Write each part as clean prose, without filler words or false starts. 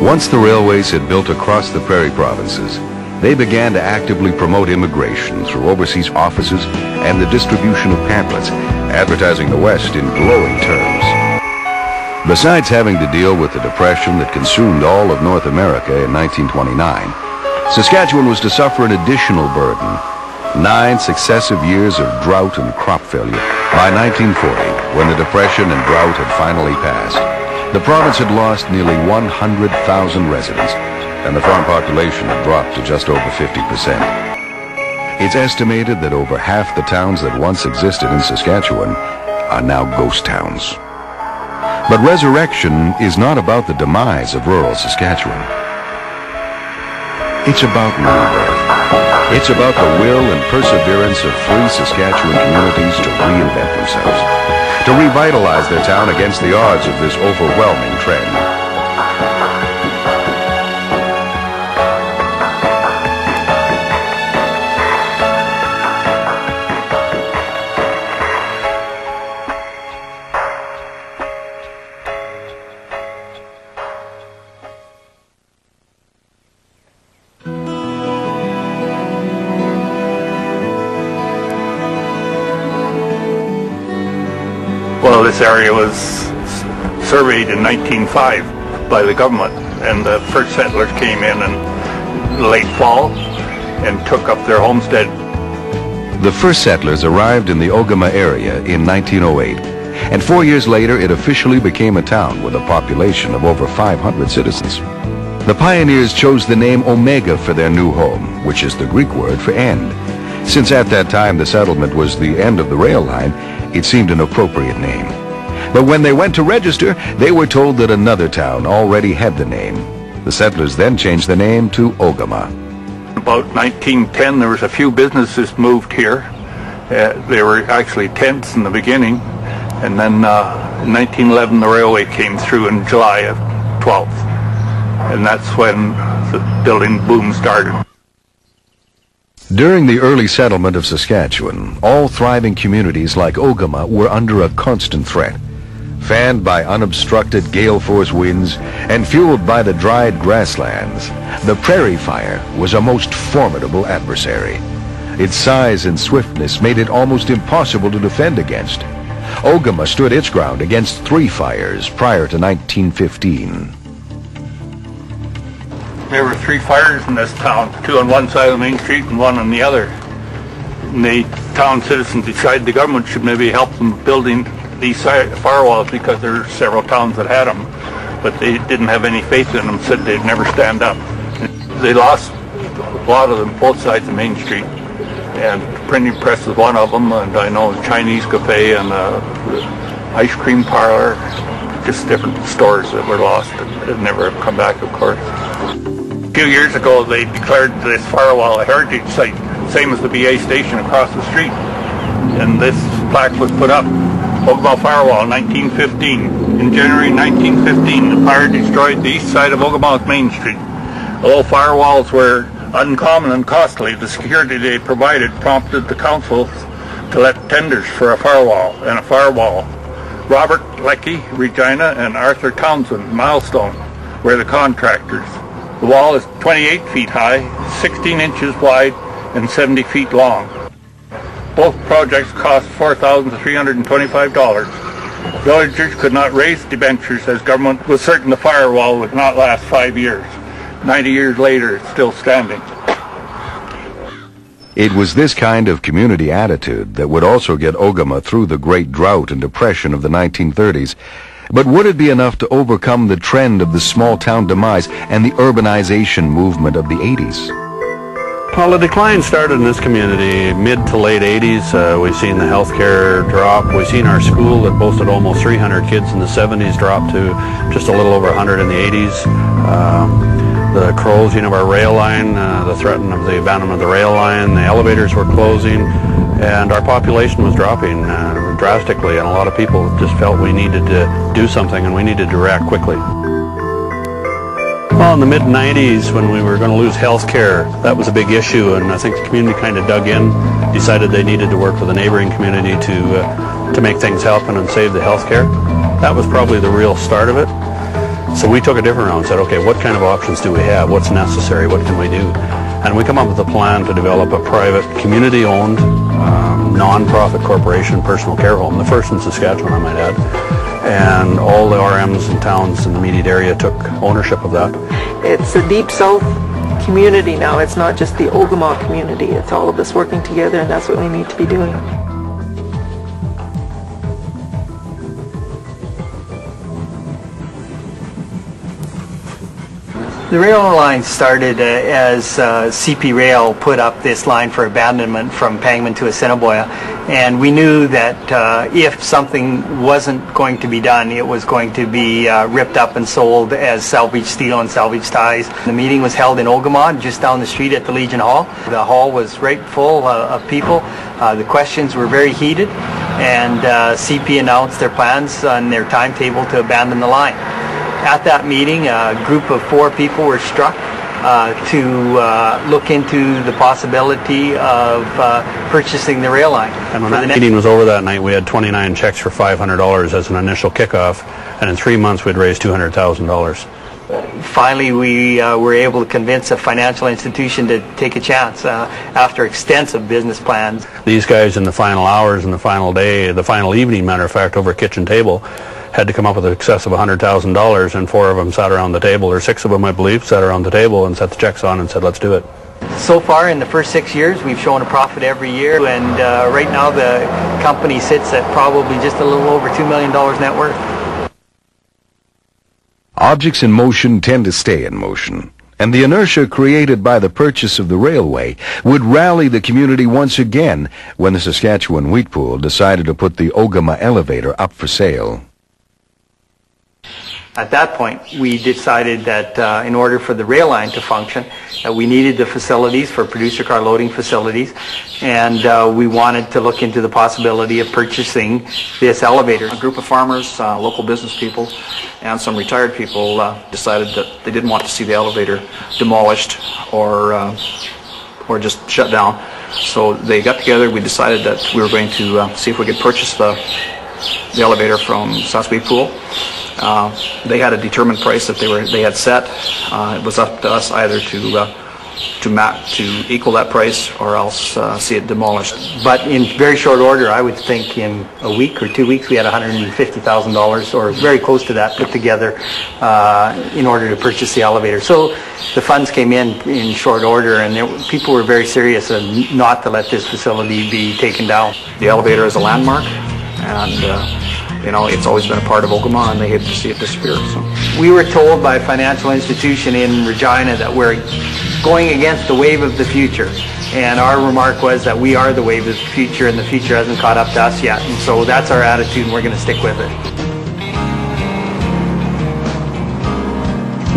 Once the railways had built across the prairie provinces, they began to actively promote immigration through overseas offices and the distribution of pamphlets, advertising the West in glowing terms. Besides having to deal with the depression that consumed all of North America in 1929, Saskatchewan was to suffer an additional burden: 9 successive years of drought and crop failure. By 1940, when the depression and drought had finally passed, the province had lost nearly 100,000 residents, and the farm population had dropped to just over 50%. It's estimated that over half the towns that once existed in Saskatchewan are now ghost towns. But resurrection is not about the demise of rural Saskatchewan. It's about rebirth. It's about the will and perseverance of free Saskatchewan communities to reinvent themselves, to revitalize their town against the odds of this overwhelming trend. Well, this area was surveyed in 1905 by the government, and the first settlers came in late fall and took up their homestead. The first settlers arrived in the Ogema area in 1908, and 4 years later it officially became a town with a population of over 500 citizens. The pioneers chose the name Omega for their new home, which is the Greek word for end. Since at that time the settlement was the end of the rail line, it seemed an appropriate name. But when they went to register, they were told that another town already had the name. The settlers then changed the name to Ogema. About 1910, there was a few businesses moved here. They were actually tents in the beginning, and then in 1911 the railway came through in July of 12th, and that's when the building boom started. During the early settlement of Saskatchewan, all thriving communities like Ogema were under a constant threat. Fanned by unobstructed gale force winds and fueled by the dried grasslands, the prairie fire was a most formidable adversary. Its size and swiftness made it almost impossible to defend against. Ogema stood its ground against 3 fires prior to 1915. There were 3 fires in this town, 2 on one side of the main street and 1 on the other. And the town citizens decided the government should maybe help them building these firewalls, because there were several towns that had them, but they didn't have any faith in them, said they'd never stand up. They lost a lot of them, both sides of Main Street, and the printing press was one of them, and I know the Chinese cafe and the ice cream parlor, just different stores that were lost and never have come back, of course. A few years ago they declared this firewall a heritage site, same as the BA station across the street, and this plaque was put up. Ogema Firewall, 1915. In January 1915, the fire destroyed the east side of Ogema's Main Street. Although firewalls were uncommon and costly, the security they provided prompted the council to let tenders for a firewall and a firewall. Robert Leckie, Regina, and Arthur Townsend, Milestone, were the contractors. The wall is 28 feet high, 16 inches wide, and 70 feet long. Both projects cost $4,325. Villagers could not raise debentures as government was certain the firewall would not last 5 years. 90 years later, it's still standing. It was this kind of community attitude that would also get Ogema through the great drought and depression of the 1930s. But would it be enough to overcome the trend of the small-town demise and the urbanization movement of the 80s? Well, the decline started in this community mid to late 80s. We've seen the healthcare drop. We've seen our school that boasted almost 300 kids in the 70s drop to just a little over 100 in the 80s. The closing of our rail line, the threat of the abandonment of the rail line, the elevators were closing, and our population was dropping drastically, and a lot of people just felt we needed to do something and we needed to react quickly. Well, in the mid-90s, when we were going to lose health care, that was a big issue, and I think the community kind of dug in, decided they needed to work with the neighboring community to make things happen and save the health care. That was probably the real start of it. So we took a different route and said, okay, what kind of options do we have? What's necessary? What can we do? And we come up with a plan to develop a private, community-owned, non-profit corporation personal care home, the first in Saskatchewan, I might add. And all the RMs and towns in the immediate area took ownership of that. It's a Deep South community now. It's not just the Ogema community. It's all of us working together, and that's what we need to be doing. The rail line started as CP Rail put up this line for abandonment from Pangman to Assiniboia, and we knew that if something wasn't going to be done, it was going to be ripped up and sold as salvage steel and salvage ties. The meeting was held in Ogema, just down the street at the Legion Hall. The hall was right full of people. The questions were very heated, and CP announced their plans and their timetable to abandon the line. At that meeting, a group of 4 people were struck to look into the possibility of purchasing the rail line. And when that meeting was over that night, we had 29 checks for $500 as an initial kickoff, and in 3 months we'd raised $200,000. Finally, we were able to convince a financial institution to take a chance after extensive business plans. These guys in the final hours and the final day, the final evening, matter of fact, over a kitchen table, had to come up with an excess of $100,000, and 4 of them sat around the table, or 6 of them, I believe, sat around the table and set the checks on and said, let's do it. So far, in the first 6 years, we've shown a profit every year, and right now the company sits at probably just a little over $2 million net worth. Objects in motion tend to stay in motion, and the inertia created by the purchase of the railway would rally the community once again when the Saskatchewan Wheat Pool decided to put the Ogema elevator up for sale. At that point, we decided that in order for the rail line to function, we needed the facilities for producer car loading facilities, and we wanted to look into the possibility of purchasing this elevator. A group of farmers, local business people, and some retired people decided that they didn't want to see the elevator demolished or just shut down. So they got together. We decided that we were going to see if we could purchase the elevator from Sask Wheat Pool. They had a determined price that they had set. It was up to us either to equal that price or else see it demolished. But in very short order, I would think in a week or 2 weeks, we had $150,000 or very close to that put together in order to purchase the elevator. So the funds came in short order, and people were very serious not to let this facility be taken down. The elevator is a landmark, and you know, it's always been a part of Ogema, and they hate to see it disappear. So we were told by a financial institution in Regina that we're going against the wave of the future, and our remark was that we are the wave of the future, and the future hasn't caught up to us yet. And so that's our attitude, and we're going to stick with it.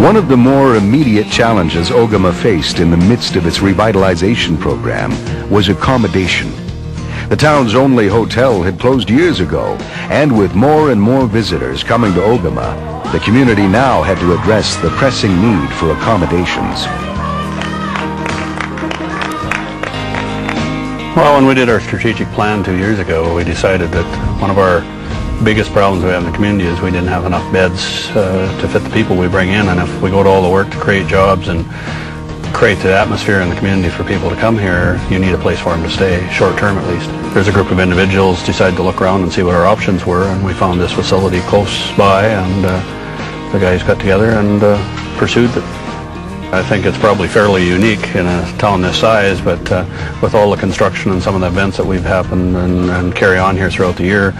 One of the more immediate challenges Ogema faced in the midst of its revitalization program was accommodation. The town's only hotel had closed years ago, and with more and more visitors coming to Ogema, the community now had to address the pressing need for accommodations. Well, when we did our strategic plan 2 years ago, we decided that one of our biggest problems we have in the community is we didn't have enough beds to fit the people we bring in, and if we go to all the work to create jobs and create the atmosphere in the community for people to come here, you need a place for them to stay, short term at least. There's a group of individuals decided to look around and see what our options were, and we found this facility close by, and the guys got together and pursued it. I think it's probably fairly unique in a town this size, but with all the construction and some of the events that we've happened and carry on here throughout the year,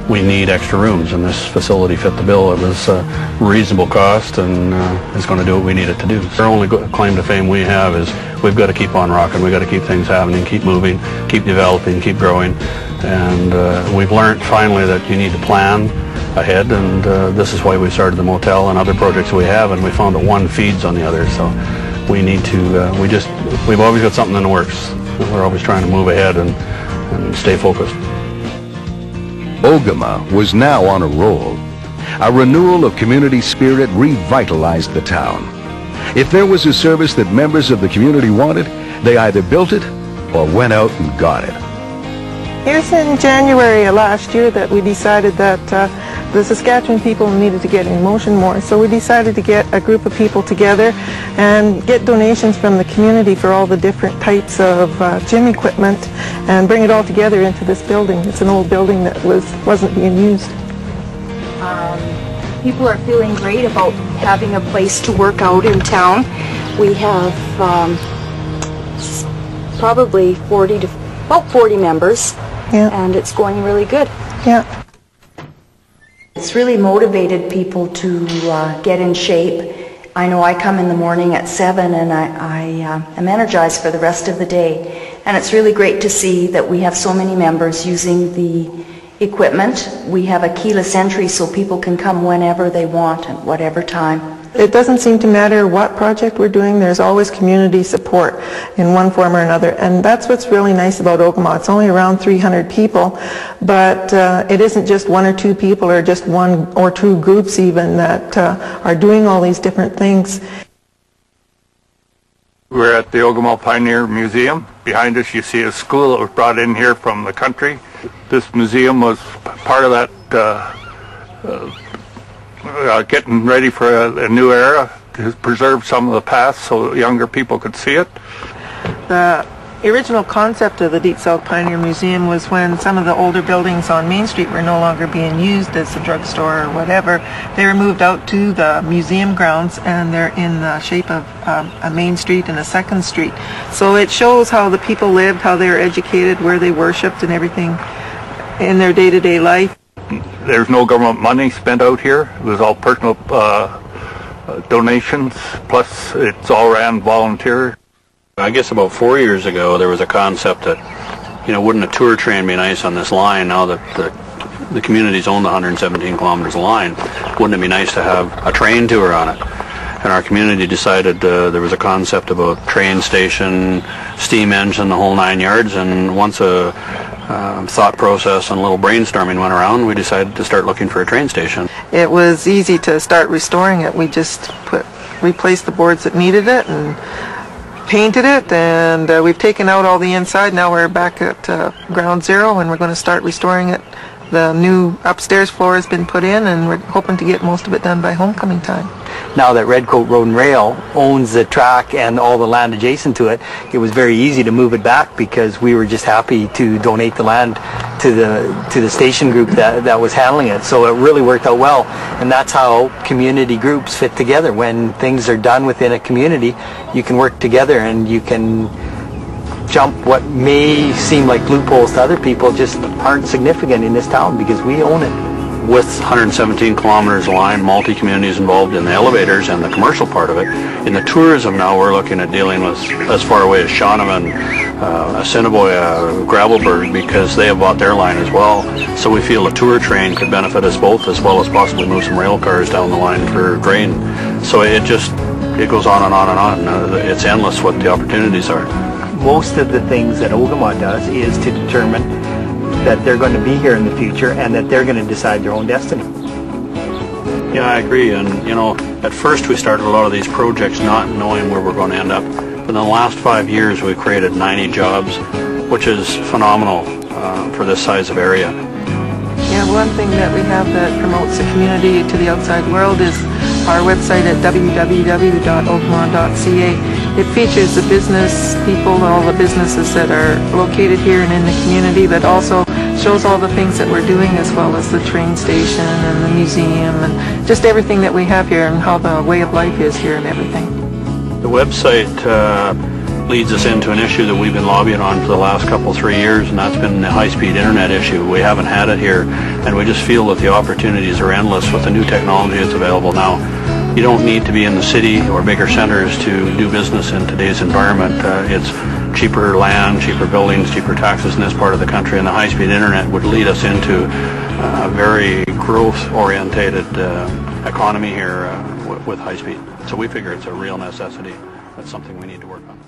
we need extra rooms, and this facility fit the bill. It was a reasonable cost, and it's going to do what we need it to do. Our only claim to fame we have is we've got to keep on rocking. We've got to keep things happening, keep moving, keep developing, keep growing. And we've learned finally that you need to plan ahead, and this is why we started the motel and other projects we have, and we found that one feeds on the other. So we need to, we've always got something in the works. We're always trying to move ahead and stay focused. Ogema was now on a roll. A renewal of community spirit revitalized the town. If there was a service that members of the community wanted, they either built it or went out and got it. It was in January of last year that we decided that the Saskatchewan people needed to get in motion more, so we decided to get a group of people together and get donations from the community for all the different types of gym equipment and bring it all together into this building. It's an old building that wasn't being used. People are feeling great about having a place to work out in town. We have probably about 40 members, yeah. And it's going really good. Yeah. It's really motivated people to get in shape. I know I come in the morning at 7 and I am energized for the rest of the day. And it's really great to see that we have so many members using the equipment. We have a keyless entry so people can come whenever they want at whatever time. It doesn't seem to matter what project we're doing, there's always community support in one form or another, and that's what's really nice about Ogema. It's only around 300 people, but it isn't just one or two people or just one or two groups even that are doing all these different things. We're at the Ogema Pioneer Museum. Behind us you see a school that was brought in here from the country. This museum was part of that getting ready for a new era, to preserve some of the past so younger people could see it. The original concept of the Deep South Pioneer Museum was when some of the older buildings on Main Street were no longer being used as a drugstore or whatever. They were moved out to the museum grounds, and they're in the shape of a Main Street and a Second Street. So it shows how the people lived, how they were educated, where they worshipped and everything in their day-to-day life. There's no government money spent out here. It was all personal donations, plus it's all ran volunteer. I guess about 4 years ago there was a concept that, wouldn't a tour train be nice on this line now that the communities own the 117 kilometers of line? Wouldn't it be nice to have a train tour on it? And our community decided there was a concept about train station, steam engine, the whole 9 yards, and once a thought process and a little brainstorming went around, we decided to start looking for a train station. It was easy to start restoring it. We just replaced the boards that needed it and painted it, and we've taken out all the inside. Now we're back at ground zero, and we're going to start restoring it. The new upstairs floor has been put in, and we're hoping to get most of it done by homecoming time. Now that Redcoat Road and Rail owns the track and all the land adjacent to it, it was very easy to move it back because we were just happy to donate the land to the station group that was handling it. So it really worked out well, and that's how community groups fit together. When things are done within a community, you can work together and you can jump what may seem like loopholes to other people just aren't significant in this town because we own it. With 117 kilometers of line, multi-communities involved in the elevators and the commercial part of it. In the tourism now, we're looking at dealing with as far away as Shaunavon, Assiniboia, Gravelburg, because they have bought their line as well. So we feel a tour train could benefit us both, as well as possibly move some rail cars down the line for grain. So it goes on and on and on. It's endless what the opportunities are. Most of the things that Ogema does is to determine that they're going to be here in the future and that they're going to decide their own destiny. Yeah, I agree. And, at first we started a lot of these projects not knowing where we're going to end up. But in the last 5 years we've created 90 jobs, which is phenomenal for this size of area. Yeah, one thing that we have that promotes the community to the outside world is our website at www.ogema.ca. It features the business people, all the businesses that are located here and in the community, but also shows all the things that we're doing, as well as the train station and the museum and just everything that we have here and how the way of life is here and everything. The website leads us into an issue that we've been lobbying on for the last 3 years, and that's been the high-speed internet issue. We haven't had it here, and we just feel that the opportunities are endless with the new technology that's available now. You don't need to be in the city or bigger centers to do business in today's environment. It's cheaper land, cheaper buildings, cheaper taxes in this part of the country, and the high-speed internet would lead us into a very growth-orientated economy here with high speed. So we figure it's a real necessity. That's something we need to work on.